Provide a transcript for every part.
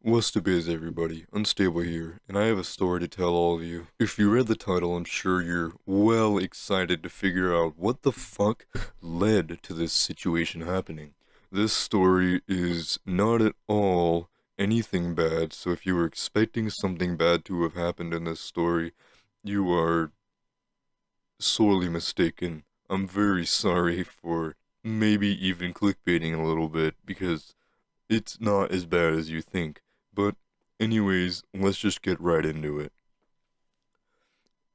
What's the biz, everybody? Unstable here, and I have a story to tell all of you. If you read the title, I'm sure you're well excited to figure out what the fuck led to this situation happening. This story is not at all anything bad, so if you were expecting something bad to have happened in this story, you are sorely mistaken. I'm very sorry for maybe even clickbaiting a little bit, because it's not as bad as you think. But, anyways, let's just get right into it.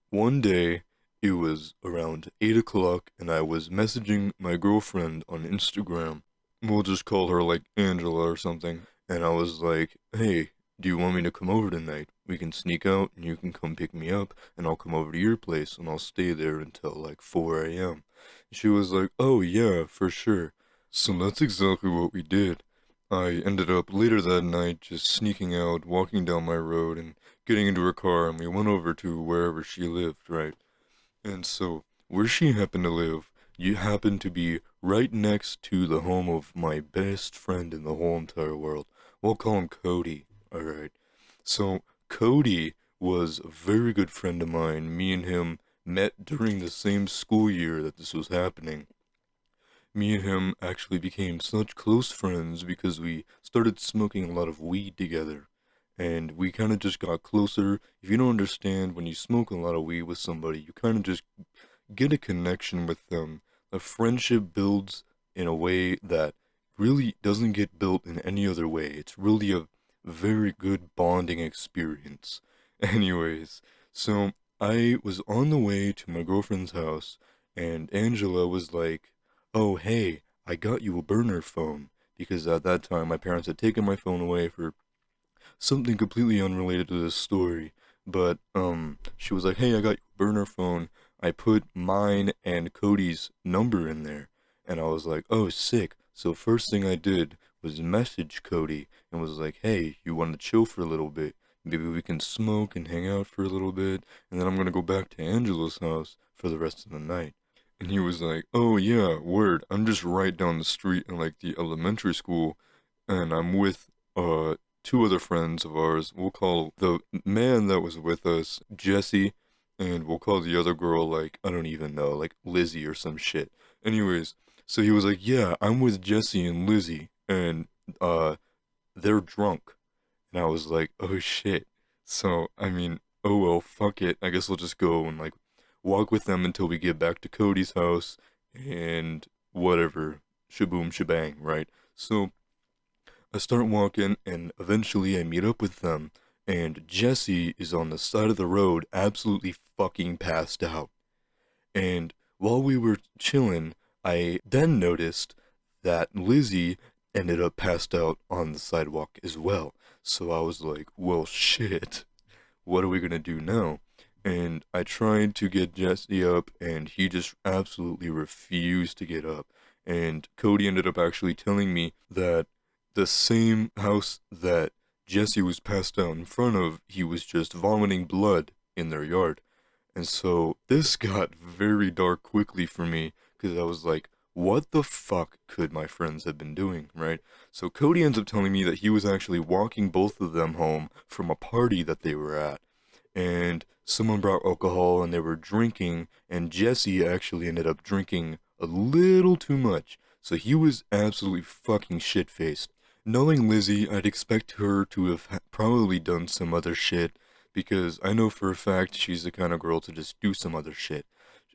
One day, it was around 8 o'clock, and I was messaging my girlfriend on Instagram. We'll just call her like Angela or something. And I was like, hey, do you want me to come over tonight? We can sneak out, and you can come pick me up, and I'll come over to your place, and I'll stay there until like 4 a.m. She was like, oh yeah, for sure. So that's exactly what we did. I ended up later that night just sneaking out, walking down my road, and getting into her car, and we went over to wherever she lived, right? And so, where she happened to live, you happened to be right next to the home of my best friend in the whole entire world. We'll call him Cody, alright? So, Cody was a very good friend of mine. Me and him met during the same school year that this was happening. Me and him actually became such close friends because we started smoking a lot of weed together. And we kind of just got closer. If you don't understand, when you smoke a lot of weed with somebody, you kind of just get a connection with them. A friendship builds in a way that really doesn't get built in any other way. It's really a very good bonding experience. Anyways, so I was on the way to my girlfriend's house, and Angela was like, oh, hey, I got you a burner phone. Because at that time, my parents had taken my phone away for something completely unrelated to this story. But, she was like, hey, I got you a burner phone. I put mine and Cody's number in there. And I was like, oh, sick. So first thing I did was message Cody and was like, hey, you want to chill for a little bit? Maybe we can smoke and hang out for a little bit, and then I'm gonna go back to Angela's house for the rest of the night. And he was like, oh yeah, word, I'm just right down the street in like the elementary school, and I'm with two other friends of ours. We'll call the man that was with us Jesse, and we'll call the other girl like, I don't even know, like Lizzie or some shit. Anyways, so he was like, yeah, I'm with Jesse and Lizzie, and they're drunk. And I was like, oh shit. So, I mean, oh well, fuck it. I guess we'll just go and like walk with them until we get back to Cody's house and whatever. Shaboom shebang, right? So I start walking, and eventually I meet up with them, and Jesse is on the side of the road, absolutely fucking passed out. And while we were chilling, I then noticed that Lizzie ended up passed out on the sidewalk as well. So I was like, well, shit, what are we gonna do now? And I tried to get Jesse up, and he just absolutely refused to get up. And Cody ended up actually telling me that the same house that Jesse was passed out in front of, he was just vomiting blood in their yard. And so this got very dark quickly for me, because I was like, what the fuck could my friends have been doing, right? So Cody ends up telling me that he was actually walking both of them home from a party that they were at, and someone brought alcohol and they were drinking, and Jesse actually ended up drinking a little too much, so he was absolutely fucking shit-faced. Knowing Lizzie, I'd expect her to have probably done some other shit, because I know for a fact she's the kind of girl to just do some other shit.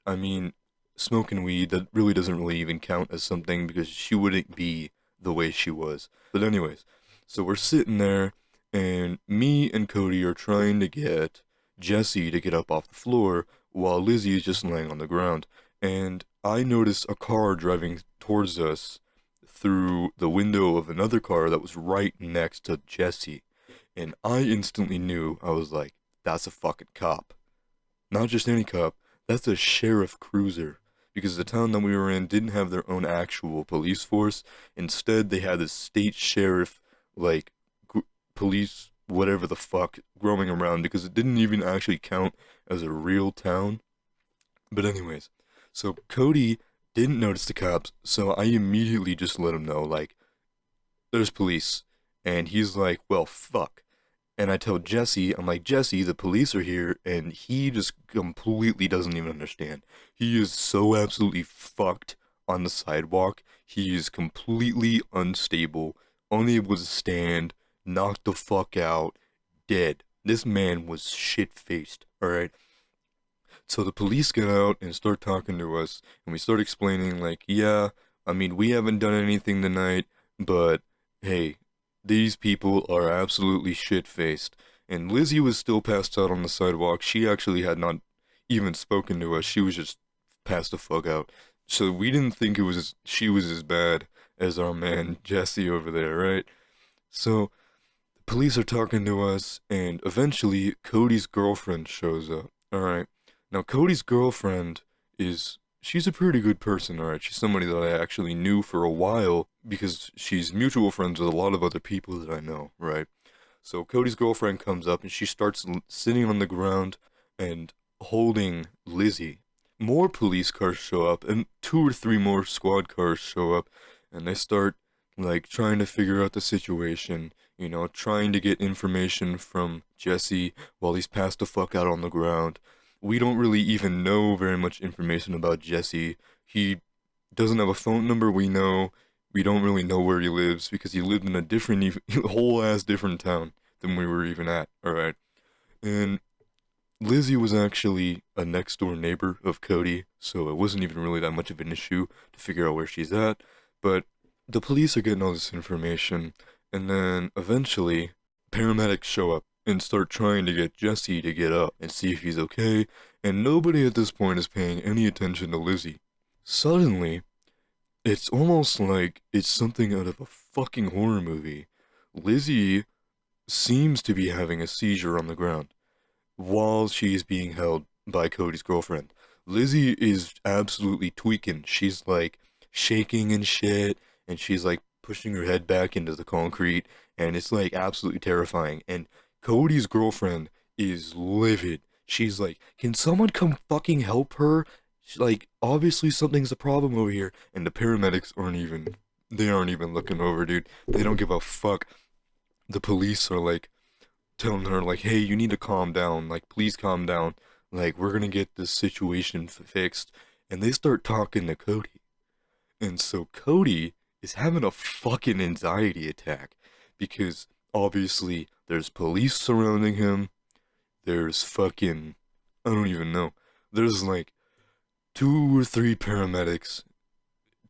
I mean, smoking weed, that really doesn't really even count as something, because she wouldn't be the way she was. But anyways, so we're sitting there, and me and Cody are trying to get Jesse to get up off the floor while Lizzie is just laying on the ground. And I notice a car driving towards us through the window of another car that was right next to Jesse. And I instantly knew, I was like, that's a fucking cop. Not just any cop, that's a sheriff cruiser. Because the town that we were in didn't have their own actual police force. Instead, they had this state sheriff, like, police, whatever the fuck, roaming around, because it didn't even actually count as a real town. But anyways, so Cody didn't notice the cops, so I immediately just let him know, like, there's police. And he's like, well, fuck. And I tell Jesse, I'm like, Jesse, the police are here, and he just completely doesn't even understand. He is so absolutely fucked on the sidewalk. He is completely unstable, unable to stand, knocked the fuck out, dead. This man was shit faced, alright? So the police get out and start talking to us, and we start explaining, like, yeah, I mean, we haven't done anything tonight, but hey, these people are absolutely shit faced. And Lizzie was still passed out on the sidewalk. She actually had not even spoken to us. She was just passed the fuck out. So we didn't think she was as bad as our man Jesse over there, right? So the police are talking to us, and eventually Cody's girlfriend shows up. All right. Now Cody's girlfriend she's a pretty good person, all right. She's somebody that I actually knew for a while because she's mutual friends with a lot of other people that I know, right? So Cody's girlfriend comes up and she starts sitting on the ground and holding Lizzie. More police cars show up and two or three more squad cars show up, and they start like trying to figure out the situation, trying to get information from Jesse while he's passed the fuck out on the ground. We don't really even know very much information about Jesse. He doesn't have a phone number, we know. We don't really know where he lives because he lived in a different, whole ass different town than we were even at, alright? And Lizzie was actually a next door neighbor of Cody, so it wasn't even really that much of an issue to figure out where she's at. But the police are getting all this information, and then eventually, paramedics show up and start trying to get Jesse to get up and see if he's okay, and nobody at this point is paying any attention to Lizzie. Suddenly, it's almost like it's something out of a fucking horror movie. Lizzie seems to be having a seizure on the ground while she's being held by Cody's girlfriend. Lizzie is absolutely tweaking. She's like shaking and shit, and she's like pushing her head back into the concrete, and it's like absolutely terrifying. And Cody's girlfriend is livid. She's like, can someone come fucking help her? She's like, obviously something's a problem over here. And the paramedics they aren't even looking over, dude. They don't give a fuck. The police are like, telling her like, hey, you need to calm down, like, please calm down, like, we're gonna get this situation fixed. And they start talking to Cody, and so Cody is having a fucking anxiety attack because obviously there's police surrounding him, there's fucking, I don't even know, there's like two or three paramedics,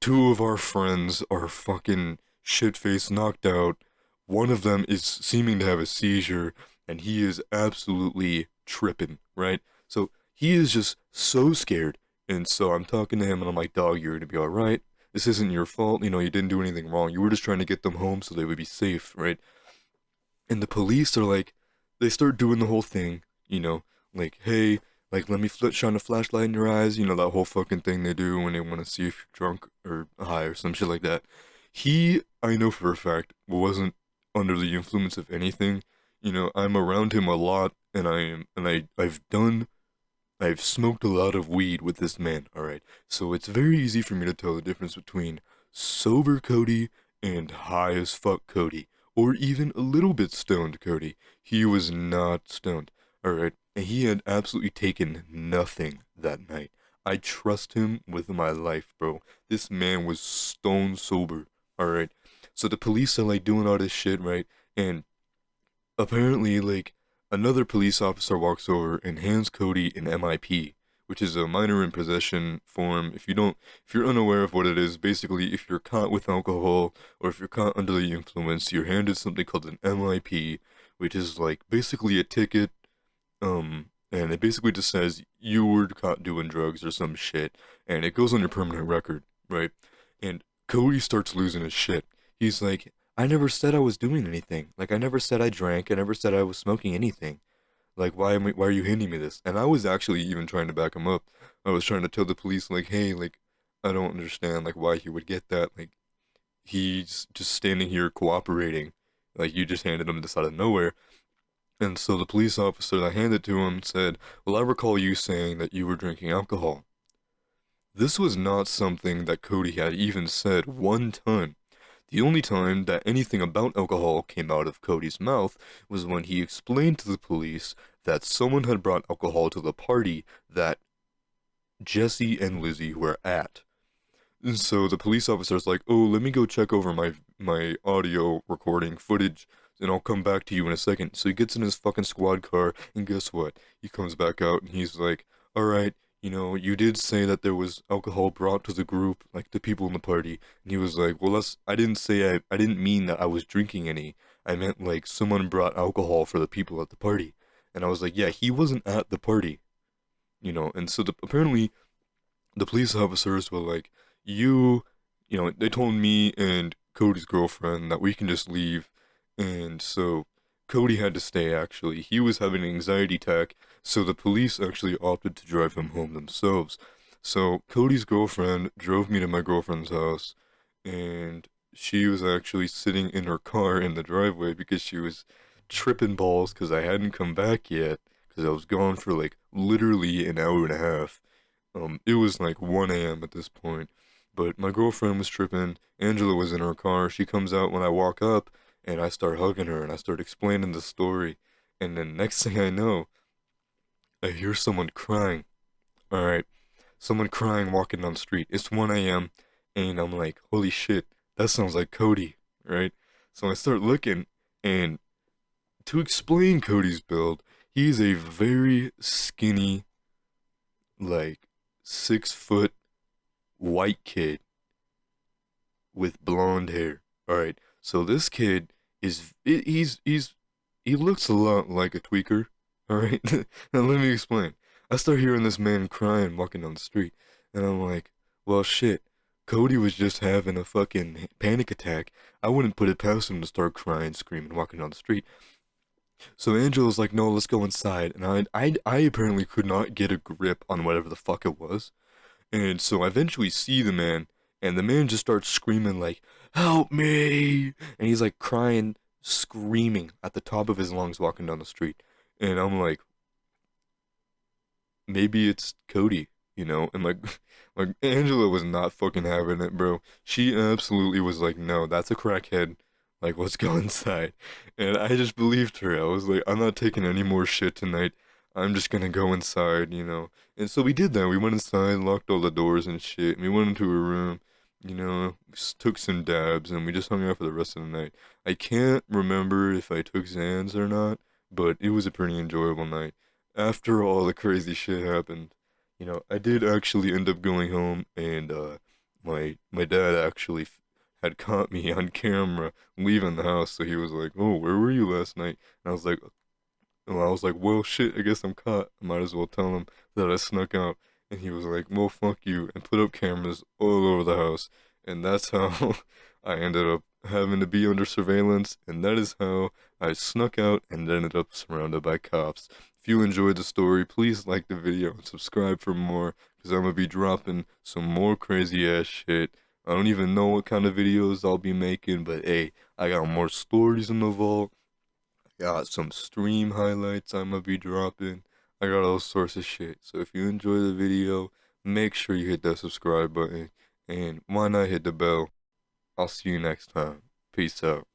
two of our friends are fucking shit-faced knocked out. One of them is seeming to have a seizure, and he is absolutely tripping, right? So he is just so scared. And so I'm talking to him, and I'm like, dog, you're gonna be alright. This isn't your fault. You didn't do anything wrong. You were just trying to get them home so they would be safe, right? And the police are like, they start doing the whole thing, like, hey, like, let me shine a flashlight in your eyes, that whole fucking thing they do when they want to see if you're drunk or high or some shit like that. He, I know for a fact, wasn't under the influence of anything. I'm around him a lot, and I've smoked a lot of weed with this man, alright? So it's very easy for me to tell the difference between sober Cody and high as fuck Cody, or even a little bit stoned Cody. He was not stoned, alright? And he had absolutely taken nothing that night. I trust him with my life, bro. This man was stone sober, alright? So the police are like doing all this shit, right? And apparently, like, another police officer walks over and hands Cody an MIP, which is a minor in possession form. If you're unaware of what it is, basically, if you're caught with alcohol or if you're caught under the influence, you're handed something called an MIP, which is like basically a ticket. And it basically just says you were caught doing drugs or some shit, and it goes on your permanent record, right? And Cody starts losing his shit. He's like, I never said I was doing anything. Like, I never said I drank. I never said I was smoking anything. Like, why are you handing me this? And I was actually even trying to back him up. I was trying to tell the police, like, hey, like, I don't understand, like, why he would get that. Like, he's just standing here cooperating. Like, you just handed him this out of nowhere. And so the police officer that handed it to him said, well, I recall you saying that you were drinking alcohol. This was not something that Cody had even said one time. The only time that anything about alcohol came out of Cody's mouth was when he explained to the police that someone had brought alcohol to the party that Jesse and Lizzie were at. And so the police officer's like, "Oh, let me go check over my audio recording footage, and I'll come back to you in a second." So he gets in his fucking squad car, and guess what? He comes back out, and he's like, "All right, you did say that there was alcohol brought to the group, like the people in the party." And he was like, "Well, I didn't say I didn't mean that I was drinking any. I meant like someone brought alcohol for the people at the party." And I was like, "Yeah, he wasn't at the party, And so apparently the police officers were like, they told me and Cody's girlfriend that we can just leave. And so Cody had to stay, actually. He was having an anxiety attack, so the police actually opted to drive him home themselves. So Cody's girlfriend drove me to my girlfriend's house, and she was actually sitting in her car in the driveway because she was tripping balls because I hadn't come back yet, because I was gone for like literally an hour and a half. It was like 1 a.m. at this point, but my girlfriend was tripping. Angela was in her car. She comes out when I walk up, and I start hugging her, and I start explaining the story. And then next thing I know, I hear someone crying. All right, someone crying walking down the street. It's 1 a.m., and I'm like, holy shit, that sounds like Cody, right? So I start looking, and to explain Cody's build, he's a very skinny, like 6 foot white kid with blonde hair. All right, so this kid he looks a lot like a tweaker. All right, now let me explain. I start hearing this man crying walking down the street, and I'm like, well, shit. Cody was just having a fucking panic attack. I wouldn't put it past him to start crying, screaming, walking down the street. So Angela's like, no, let's go inside. And I apparently could not get a grip on whatever the fuck it was. And so I eventually see the man, and the man just starts screaming like, "Help me!" And he's like crying, screaming at the top of his lungs walking down the street. And I'm like, maybe it's Cody, And like, like Angela was not fucking having it, bro. She absolutely was like, no, that's a crackhead. Like, let's go inside. And I just believed her. I was like, I'm not taking any more shit tonight. I'm just gonna go inside. And so we did that. We went inside, locked all the doors and shit. And we went into a room, took some dabs, and we just hung out for the rest of the night. I can't remember if I took Xans or not, but it was a pretty enjoyable night. After all the crazy shit happened, I did actually end up going home, and my dad actually had caught me on camera leaving the house. So he was like, "Oh, where were you last night?" And I was like, well, shit, I guess I'm caught. I might as well tell him that I snuck out. And he was like, well, fuck you, and put up cameras all over the house. And that's how I ended up having to be under surveillance, and that is how I snuck out and ended up surrounded by cops. If you enjoyed the story, please like the video and subscribe for more, because I'm going to be dropping some more crazy ass shit. I don't even know what kind of videos I'll be making, but hey, I got more stories in the vault. Got some stream highlights I'm gonna be dropping. I got all sorts of shit. So if you enjoy the video, make sure you hit that subscribe button. And why not hit the bell? I'll see you next time. Peace out.